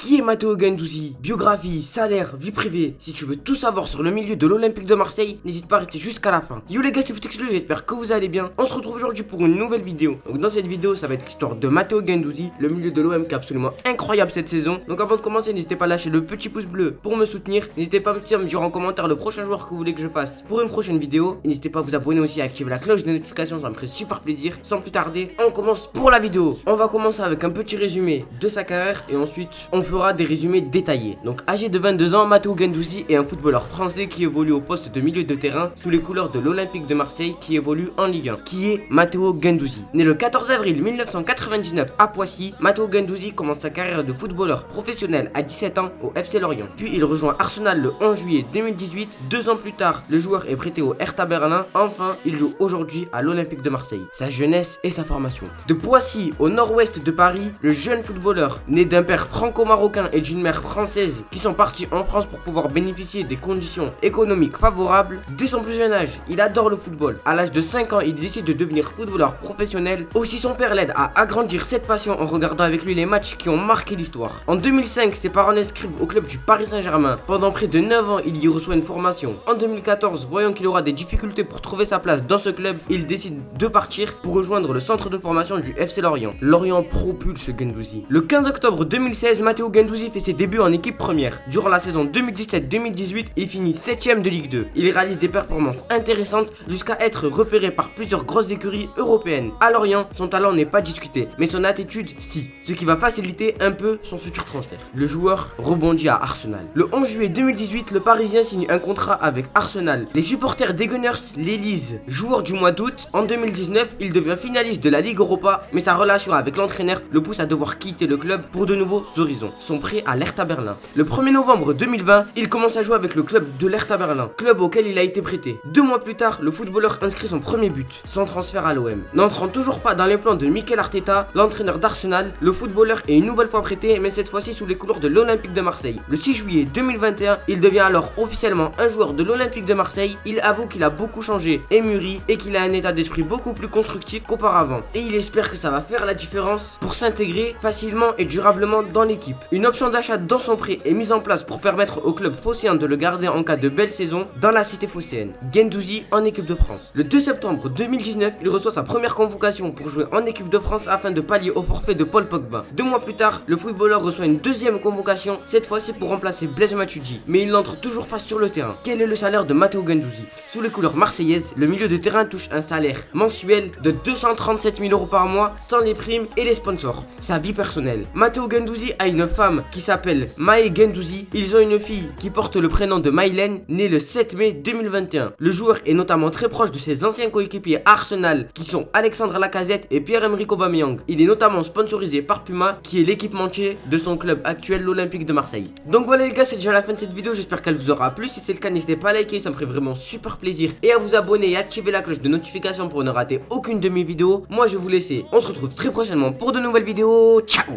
Qui est Matteo Guendouzi? Biographie, salaire, vie privée. Si tu veux tout savoir sur le milieu de l'Olympique de Marseille, n'hésite pas à rester jusqu'à la fin. Yo les gars, c'est Footexclu, j'espère que vous allez bien. On se retrouve aujourd'hui pour une nouvelle vidéo. Donc dans cette vidéo, ça va être l'histoire de Matteo Guendouzi, le milieu de l'OM qui est absolument incroyable cette saison. Donc avant de commencer, n'hésitez pas à lâcher le petit pouce bleu pour me soutenir. N'hésitez pas à me dire en commentaire le prochain joueur que vous voulez que je fasse pour une prochaine vidéo. Et n'hésitez pas à vous abonner aussi et à activer la cloche de notification, ça me ferait super plaisir. Sans plus tarder, on commence pour la vidéo. On va commencer avec un petit résumé de sa carrière et ensuite on fera des résumés détaillé. Donc âgé de 22 ans, Matteo Guendouzi est un footballeur français qui évolue au poste de milieu de terrain sous les couleurs de l'Olympique de Marseille qui évolue en Ligue 1. Qui est Matteo Guendouzi? Né le 14 avril 1999 à Poissy, Matteo Guendouzi commence sa carrière de footballeur professionnel à 17 ans au FC Lorient. Puis il rejoint Arsenal le 11 juillet 2018. 2 ans plus tard, le joueur est prêté au Hertha Berlin. Enfin, il joue aujourd'hui à l'Olympique de Marseille. Sa jeunesse et sa formation. De Poissy au nord-ouest de Paris, le jeune footballeur, né d'un père franco-marocain et d'une mère françaises qui sont partis en France pour pouvoir bénéficier des conditions économiques favorables. Dès son plus jeune âge, il adore le football. À l'âge de 5 ans, il décide de devenir footballeur professionnel. Aussi son père l'aide à agrandir cette passion en regardant avec lui les matchs qui ont marqué l'histoire. En 2005, ses parents l'inscrivent au club du Paris Saint-Germain. Pendant près de 9 ans, il y reçoit une formation. En 2014, voyant qu'il aura des difficultés pour trouver sa place dans ce club, il décide de partir pour rejoindre le centre de formation du FC Lorient. Lorient propulse Guendouzi. Le 15 octobre 2016, Matteo Guendouzi fait ses débuts en équipe première. Durant la saison 2017-2018, il finit 7ème de Ligue 2. Il réalise des performances intéressantes jusqu'à être repéré par plusieurs grosses écuries européennes. À Lorient, son talent n'est pas discuté, mais son attitude si, ce qui va faciliter un peu son futur transfert. Le joueur rebondit à Arsenal. Le 11 juillet 2018, le Parisien signe un contrat avec Arsenal. Les supporters des Gunners l'élisent joueur du mois d'août. En 2019, il devient finaliste de la Ligue Europa, mais sa relation avec l'entraîneur le pousse à devoir quitter le club pour de nouveaux horizons. Son prêt à l'Hertha Berlin. Le 1er novembre 2020, il commence à jouer avec le club de l'Hertha Berlin, club auquel il a été prêté. 2 mois plus tard, le footballeur inscrit son premier but, sans transfert à l'OM. N'entrant toujours pas dans les plans de Mikel Arteta, l'entraîneur d'Arsenal, le footballeur est une nouvelle fois prêté, mais cette fois-ci sous les couleurs de l'Olympique de Marseille. Le 6 juillet 2021, il devient alors officiellement un joueur de l'Olympique de Marseille. Il avoue qu'il a beaucoup changé et mûri et qu'il a un état d'esprit beaucoup plus constructif qu'auparavant. Et il espère que ça va faire la différence pour s'intégrer facilement et durablement dans l'équipe. Une option d'achat dans son prêt est mise en place pour permettre au club phocéen de le garder en cas de belle saison dans la cité phocéenne. Guendouzi en équipe de France. Le 2 septembre 2019, il reçoit sa première convocation pour jouer en équipe de France afin de pallier au forfait de Paul Pogba. 2 mois plus tard, le footballeur reçoit une deuxième convocation, cette fois-ci pour remplacer Blaise Matuidi, mais il n'entre toujours pas sur le terrain. Quel est le salaire de Matteo Guendouzi? Sous les couleurs marseillaises, le milieu de terrain touche un salaire mensuel de 237 000 € par mois sans les primes et les sponsors. Sa vie personnelle. Matteo Guendouzi a une femme qui s'appelle Maë Guendouzi. Ils ont une fille qui porte le prénom de Maïlène, née le 7 mai 2021. Le joueur est notamment très proche de ses anciens coéquipiers à Arsenal qui sont Alexandre Lacazette et Pierre-Emerick Aubameyang. Il est notamment sponsorisé par Puma qui est l'équipementier de son club actuel, l'Olympique de Marseille. Donc voilà les gars, c'est déjà la fin de cette vidéo, j'espère qu'elle vous aura plu. Si c'est le cas, n'hésitez pas à liker, ça me ferait vraiment super plaisir, et à vous abonner et activer la cloche de notification pour ne rater aucune de mes vidéos. Moi je vais vous laisser, on se retrouve très prochainement pour de nouvelles vidéos. Ciao.